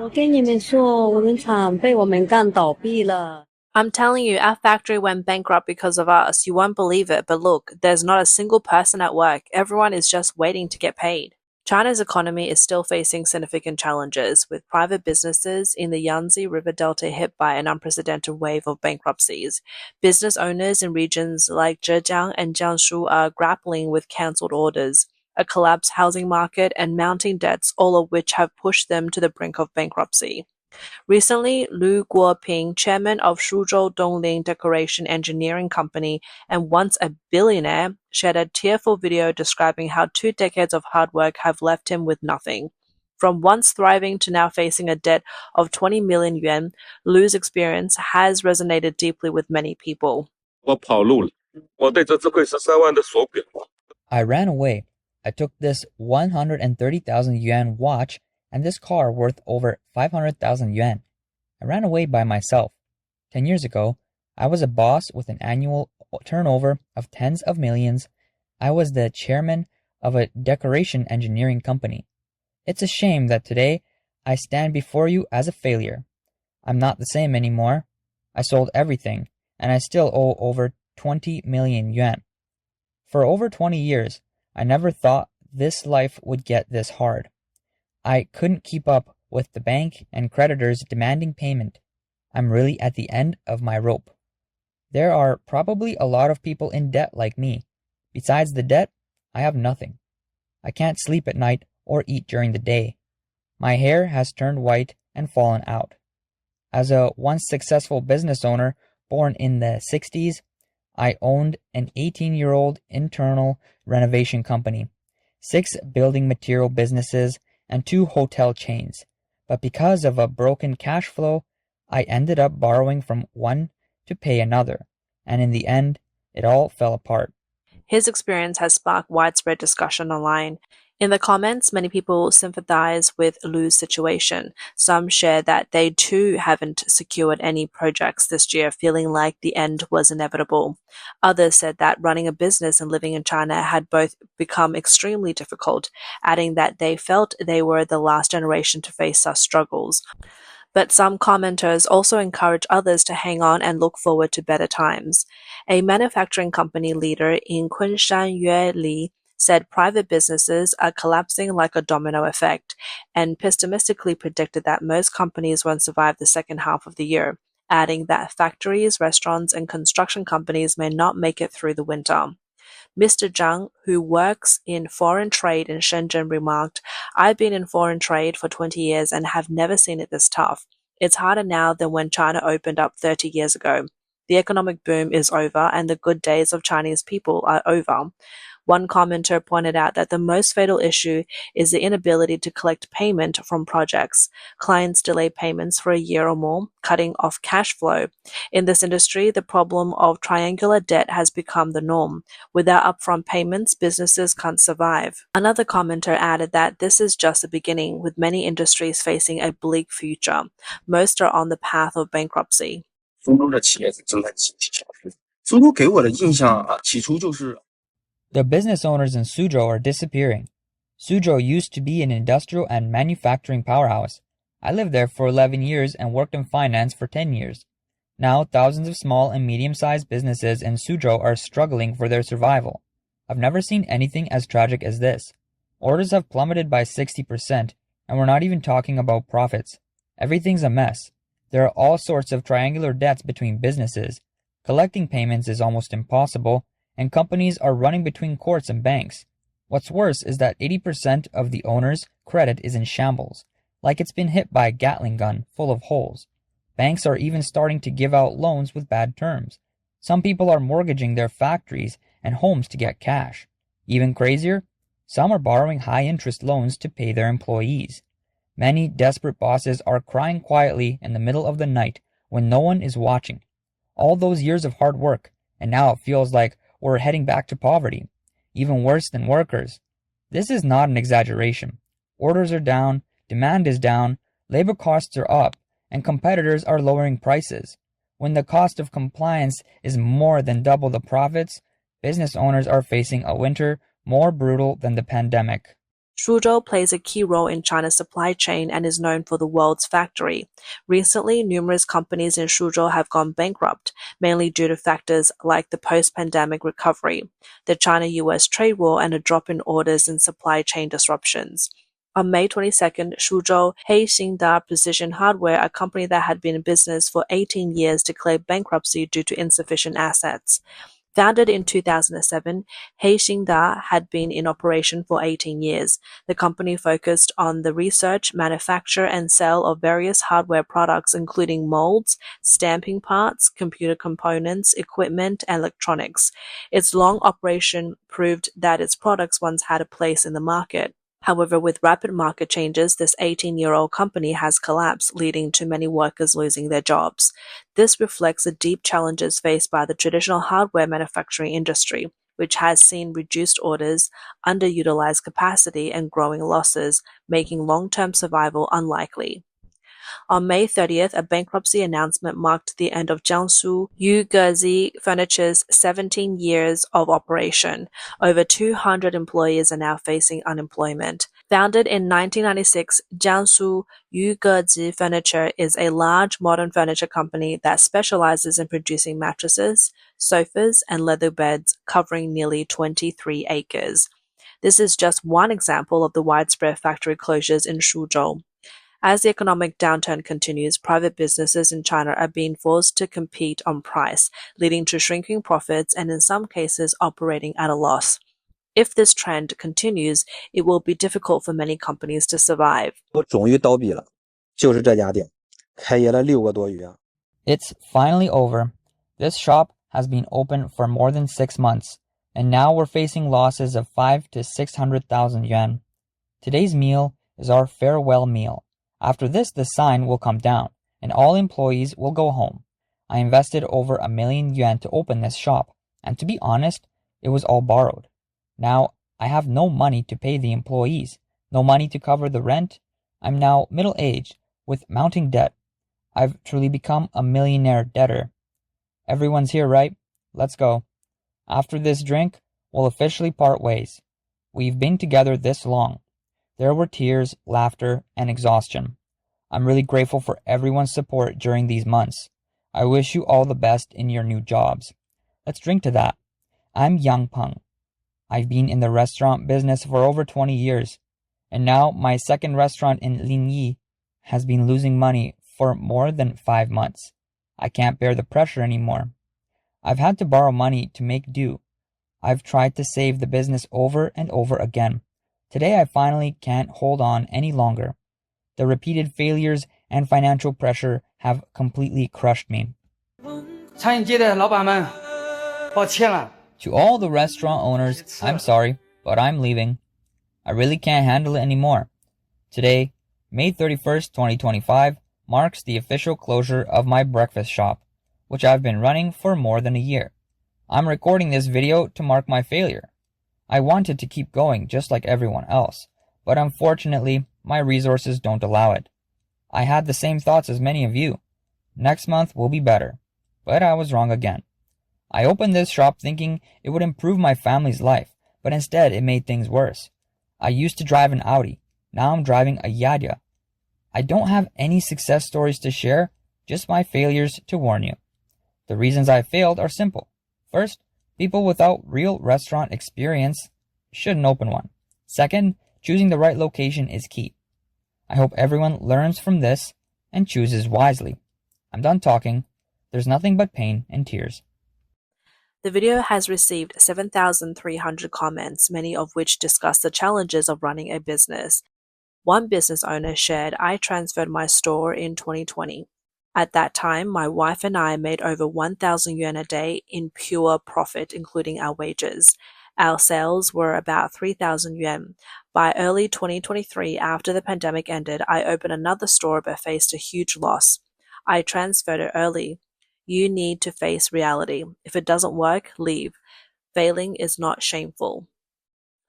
I'm telling you, our factory went bankrupt because of us. You won't believe it, but look, there's not a single person at work. Everyone is just waiting to get paid. China's economy is still facing significant challenges, with private businesses in the Yangtze River Delta hit by an unprecedented wave of bankruptcies. Business owners in regions like Zhejiang and Jiangsu are grappling with cancelled orders, a collapsed housing market, and mounting debts, all of which have pushed them to the brink of bankruptcy. Recently, Lu Guoping, chairman of Suzhou Dongling Decoration Engineering Company and once a billionaire, shared a tearful video describing how 2 decades of hard work have left him with nothing. From once thriving to now facing a debt of 20 million yuan, Lu's experience has resonated deeply with many people. I ran away. I took this 130,000 yuan watch and this car worth over 500,000 yuan. I ran away by myself. 10 years ago, I was a boss with an annual turnover of tens of millions. I was the chairman of a decoration engineering company. It's a shame that today I stand before you as a failure. I'm not the same anymore. I sold everything, and I still owe over 20 million yuan. For over 20 years, I never thought this life would get this hard. I couldn't keep up with the bank and creditors demanding payment. I'm really at the end of my rope. There are probably a lot of people in debt like me. Besides the debt, I have nothing. I can't sleep at night or eat during the day. My hair has turned white and fallen out. As a once successful business owner born in the 60s, I owned an 18-year-old internal renovation company, 6 building material businesses, and 2 hotel chains. But because of a broken cash flow, I ended up borrowing from one to pay another, and in the end, it all fell apart. His experience has sparked widespread discussion online. In the comments, many people sympathize with Lu's situation. Some share that they too haven't secured any projects this year, feeling like the end was inevitable. Others said that running a business and living in China had both become extremely difficult, adding that they felt they were the last generation to face such struggles. But some commenters also encourage others to hang on and look forward to better times. A manufacturing company leader in Kunshan Yue Li said private businesses are collapsing like a domino effect, and pessimistically predicted that most companies won't survive the second half of the year, adding that factories, restaurants, and construction companies may not make it through the winter. Mr. Zhang, who works in foreign trade in Shenzhen, remarked, "I've been in foreign trade for 20 years and have never seen it this tough. It's harder now than when China opened up 30 years ago. The economic boom is over and the good days of Chinese people are over." One commenter pointed out that the most fatal issue is the inability to collect payment from projects. Clients delay payments for a year or more, cutting off cash flow. In this industry, the problem of triangular debt has become the norm. Without upfront payments, businesses can't survive. Another commenter added that this is just the beginning, with many industries facing a bleak future. Most are on the path of bankruptcy. 苏州的企业正在集体消失。苏州给我的印象起初就是 The business owners in Suzhou are disappearing. Suzhou used to be an industrial and manufacturing powerhouse. I lived there for 11 years and worked in finance for 10 years. Now, thousands of small and medium-sized businesses in Suzhou are struggling for their survival. I've never seen anything as tragic as this. Orders have plummeted by 60%, and we're not even talking about profits. Everything's a mess. There are all sorts of triangular debts between businesses. Collecting payments is almost impossible, and companies are running between courts and banks. What's worse is that 80% of the owner's credit is in shambles, like it's been hit by a Gatling gun full of holes. Banks are even starting to give out loans with bad terms. Some people are mortgaging their factories and homes to get cash. Even crazier, some are borrowing high-interest loans to pay their employees. Many desperate bosses are crying quietly in the middle of the night when no one is watching. All those years of hard work, and now it feels like we're heading back to poverty, even worse than workers. This is not an exaggeration. Orders are down, demand is down, labor costs are up, and competitors are lowering prices. When the cost of compliance is more than double the profits, business owners are facing a winter more brutal than the pandemic. Suzhou plays a key role in China's supply chain and is known for the world's factory. Recently, numerous companies in Suzhou have gone bankrupt, mainly due to factors like the post-pandemic recovery, the China-US trade war, and a drop in orders and supply chain disruptions. On May 22nd, Suzhou Heixingda Precision Hardware, a company that had been in business for 18 years, declared bankruptcy due to insufficient assets. Founded in 2007, Heixingda had been in operation for 18 years. The company focused on the research, manufacture, and sale of various hardware products including molds, stamping parts, computer components, equipment, and electronics. Its long operation proved that its products once had a place in the market. However, with rapid market changes, this 18-year-old company has collapsed, leading to many workers losing their jobs. This reflects the deep challenges faced by the traditional hardware manufacturing industry, which has seen reduced orders, underutilized capacity, and growing losses, making long-term survival unlikely. On May 30th, a bankruptcy announcement marked the end of Jiangsu Yangtze Furniture's 17 years of operation. Over 200 employees are now facing unemployment. Founded in 1996, Jiangsu Yangtze Furniture is a large modern furniture company that specializes in producing mattresses, sofas, and leather beds covering nearly 23 acres. This is just one example of the widespread factory closures in Suzhou. As the economic downturn continues, private businesses in China are being forced to compete on price, leading to shrinking profits and in some cases operating at a loss. If this trend continues, it will be difficult for many companies to survive. 我终于倒闭了，就是这家店，开业了6个多月。 It's finally over. This shop has been open for more than 6 months, and now we're facing losses of 5 to 600,000 yuan. Today's meal is our farewell meal. After this, the sign will come down, and all employees will go home. I invested over 1 million yuan to open this shop, and to be honest, it was all borrowed. Now, I have no money to pay the employees, no money to cover the rent. I'm now middle-aged, with mounting debt. I've truly become a millionaire debtor. Everyone's here, right? Let's go. After this drink, we'll officially part ways. We've been together this long. There were tears, laughter, and exhaustion. I'm really grateful for everyone's support during these months. I wish you all the best in your new jobs. Let's drink to that. I'm Yang Peng. I've been in the restaurant business for over 20 years, and now my second restaurant in Linyi has been losing money for more than 5 months. I can't bear the pressure anymore. I've had to borrow money to make do. I've tried to save the business over and over again. Today I finally can't hold on any longer. The repeated failures and financial pressure have completely crushed me. To all the restaurant owners, I'm sorry, but I'm leaving. I really can't handle it anymore. Today, May 31st, 2025, marks the official closure of my breakfast shop, which I've been running for more than a year. I'm recording this video to mark my failure. I wanted to keep going just like everyone else, but unfortunately, my resources don't allow it. I had the same thoughts as many of you. Next month will be better, but I was wrong again. I opened this shop thinking it would improve my family's life, but instead it made things worse. I used to drive an Audi. Now I'm driving a Yada. I don't have any success stories to share, just my failures to warn you. The reasons I failed are simple. First, people without real restaurant experience shouldn't open one. Second, choosing the right location is key. I hope everyone learns from this and chooses wisely. I'm done talking. There's nothing but pain and tears. The video has received 7,300 comments, many of which discuss the challenges of running a business. One business owner shared, "I transferred my store in 2020. At that time, my wife and I made over 1,000 yuan a day in pure profit, including our wages. Our sales were about 3,000 yuan. By early 2023, after the pandemic ended, I opened another store but faced a huge loss. I transferred it early. You need to face reality. If it doesn't work, leave. Failing is not shameful."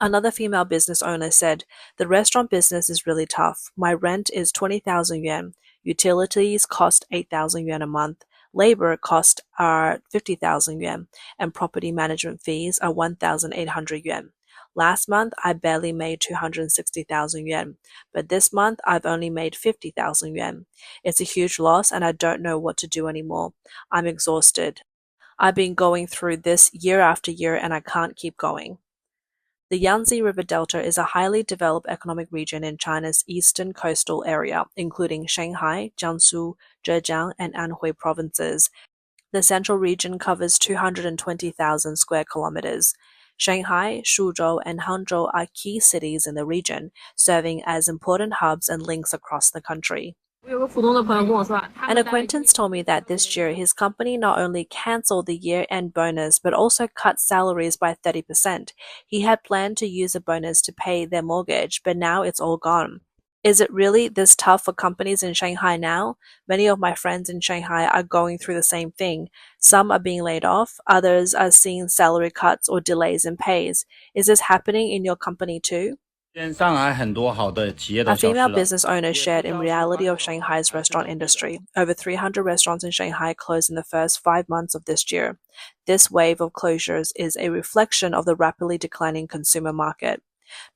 Another female business owner said, "The restaurant business is really tough. My rent is 20,000 yuan. Utilities cost 8,000 yuan a month. Labor costs are 50,000 yuan, and property management fees are 1,800 yuan. Last month, I barely made 260,000 yuan, but this month I've only made 50,000 yuan. It's a huge loss and I don't know what to do anymore. I'm exhausted. I've been going through this year after year and I can't keep going. The Yangtze River Delta is a highly developed economic region in China's eastern coastal area, including Shanghai, Jiangsu, Zhejiang, and Anhui provinces. The central region covers 220,000 square kilometers. Shanghai, Suzhou, and Hangzhou are key cities in the region, serving as important hubs and links across the country. An acquaintance told me that this year his company not only cancelled the year-end bonus but also cut salaries by 30%. He had planned to use the bonus to pay their mortgage, but now it's all gone. Is it really this tough for companies in Shanghai now? Many of my friends in Shanghai are going through the same thing. Some are being laid off, others are seeing salary cuts or delays in pays. Is this happening in your company too? A female business owner shared in reality of Shanghai's restaurant industry. Over 300 restaurants in Shanghai closed in the first 5 months of this year. This wave of closures is a reflection of the rapidly declining consumer market.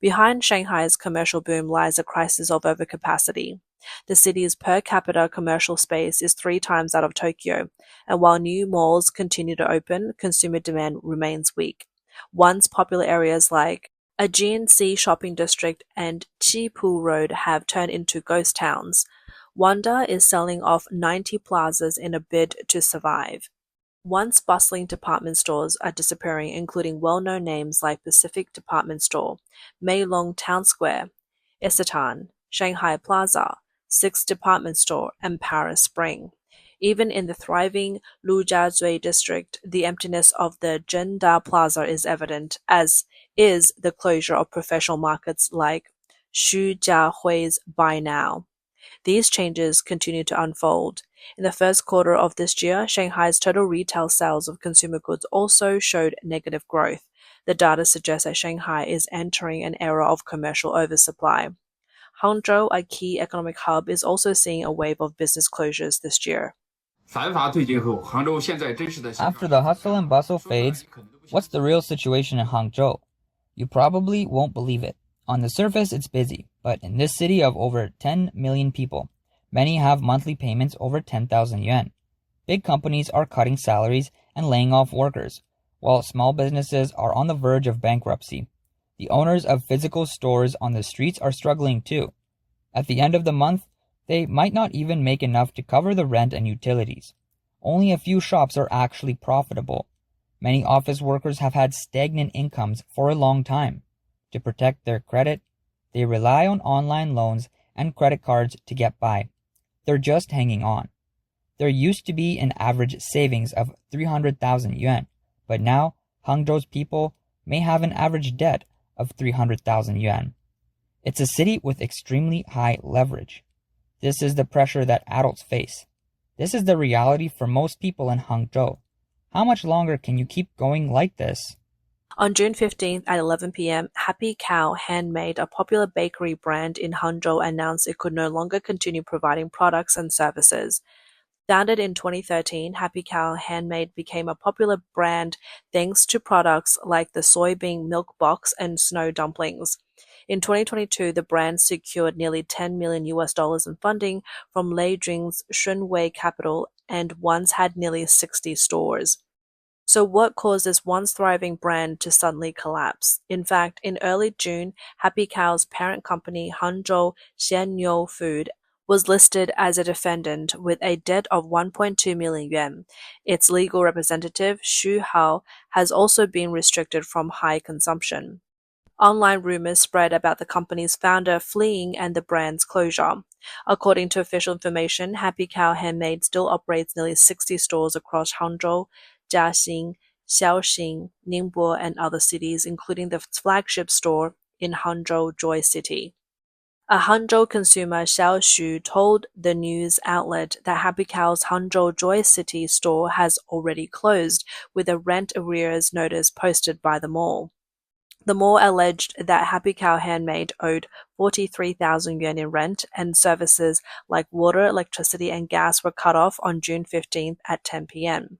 Behind Shanghai's commercial boom lies a crisis of overcapacity. The city's per capita commercial space is 3 times that of Tokyo, and while new malls continue to open, consumer demand remains weak. Once popular areas like a GNC shopping district and Qipu Road have turned into ghost towns. Wanda is selling off 90 plazas in a bid to survive. Once bustling department stores are disappearing, including well-known names like Pacific Department Store, Meilong Town Square, Isetan, Shanghai Plaza, Six Department Store, and Paris Spring. Even in the thriving Lujiazui district, the emptiness of the Zhengda Plaza is evident, as is the closure of professional markets like Xu Jiahui's Buy Now. These changes continue to unfold. In the first quarter of this year, Shanghai's total retail sales of consumer goods also showed negative growth. The data suggests that Shanghai is entering an era of commercial oversupply. Hangzhou, a key economic hub, is also seeing a wave of business closures this year. After the hustle and bustle fades, what's the real situation in Hangzhou? You probably won't believe it. On the surface, it's busy, but in this city of over 10 million people, many have monthly payments over 10,000 yuan. Big companies are cutting salaries and laying off workers, while small businesses are on the verge of bankruptcy. The owners of physical stores on the streets are struggling too. At the end of the month, they might not even make enough to cover the rent and utilities. Only a few shops are actually profitable. Many office workers have had stagnant incomes for a long time. To protect their credit, they rely on online loans and credit cards to get by. They're just hanging on. There used to be an average savings of 300,000 yuan, but now Hangzhou's people may have an average debt of 300,000 yuan. It's a city with extremely high leverage. This is the pressure that adults face. This is the reality for most people in Hangzhou. How much longer can you keep going like this? On June 15th at 11 p.m., Happy Cow Handmade, a popular bakery brand in Hangzhou, announced it could no longer continue providing products and services. Founded in 2013, Happy Cow Handmade became a popular brand thanks to products like the soybean milk box and snow dumplings. In 2022, the brand secured nearly $10 million in funding from Lei Jing's Shunwei Capital and once had nearly 60 stores. So what caused this once thriving brand to suddenly collapse? In fact, in early June, Happy Cow's parent company Hangzhou Xianyou Food was listed as a defendant with a debt of 1.2 million yuan. Its legal representative, Xu Hao, has also been restricted from high consumption. Online rumors spread about the company's founder fleeing and the brand's closure. According to official information, Happy Cow Handmade still operates nearly 60 stores across Hangzhou, Jiaxing, Xiaoxing, Ningbo, and other cities, including the flagship store in Hangzhou Joy City. A Hangzhou consumer, Xiao Xu, told the news outlet that Happy Cow's Hangzhou Joy City store has already closed, with a rent arrears notice posted by the mall. The mall alleged that Happy Cow Handmade owed 43,000 yuan in rent, and services like water, electricity, and gas were cut off on June 15th at 10 p.m.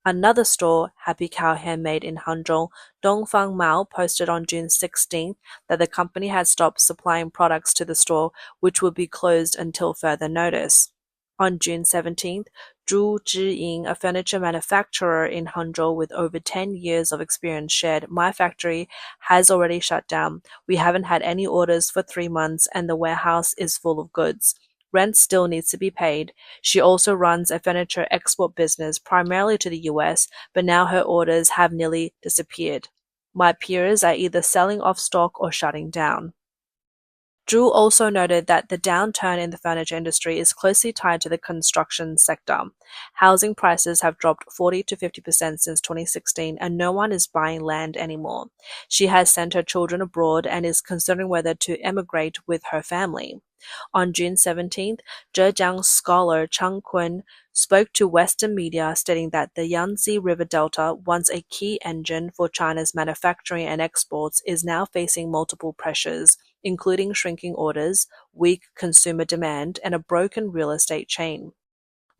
Another store, Happy Cow Handmade in Hangzhou, Dongfang Mao, posted on June 16th that the company had stopped supplying products to the store, which would be closed until further notice. On June 17th, Zhu Zhiying, a furniture manufacturer in Hangzhou with over 10 years of experience, shared, "My factory has already shut down. We haven't had any orders for 3 months and the warehouse is full of goods. Rent still needs to be paid." She also runs a furniture export business primarily to the US, but now her orders have nearly disappeared. "My peers are either selling off stock or shutting down." Zhu also noted that the downturn in the furniture industry is closely tied to the construction sector. Housing prices have dropped 40 to 50% since 2016, and no one is buying land anymore. She has sent her children abroad and is considering whether to emigrate with her family. On June 17th, Zhejiang scholar Chang Kun spoke to Western media, stating that the Yangtze River Delta, once a key engine for China's manufacturing and exports, is now facing multiple pressures, including shrinking orders, weak consumer demand, and a broken real estate chain.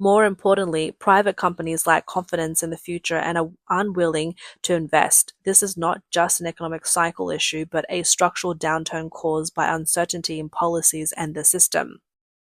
More importantly, private companies lack confidence in the future and are unwilling to invest. This is not just an economic cycle issue, but a structural downturn caused by uncertainty in policies and the system.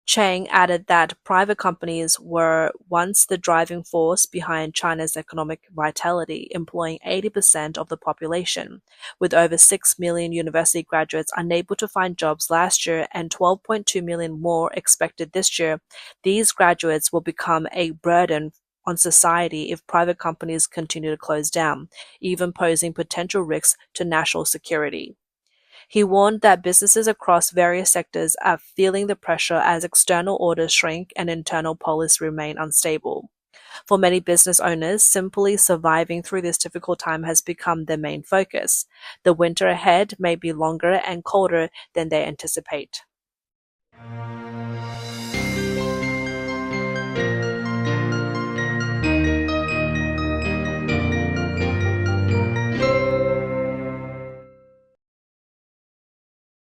Chang added that private companies were once the driving force behind China's economic vitality, employing 80% of the population. With over 6 million university graduates unable to find jobs last year and 12.2 million more expected this year, these graduates will become a burden on society if private companies continue to close down, even posing potential risks to national security. He warned that businesses across various sectors are feeling the pressure as external orders shrink and internal policies remain unstable. For many business owners, simply surviving through this difficult time has become their main focus. The winter ahead may be longer and colder than they anticipate.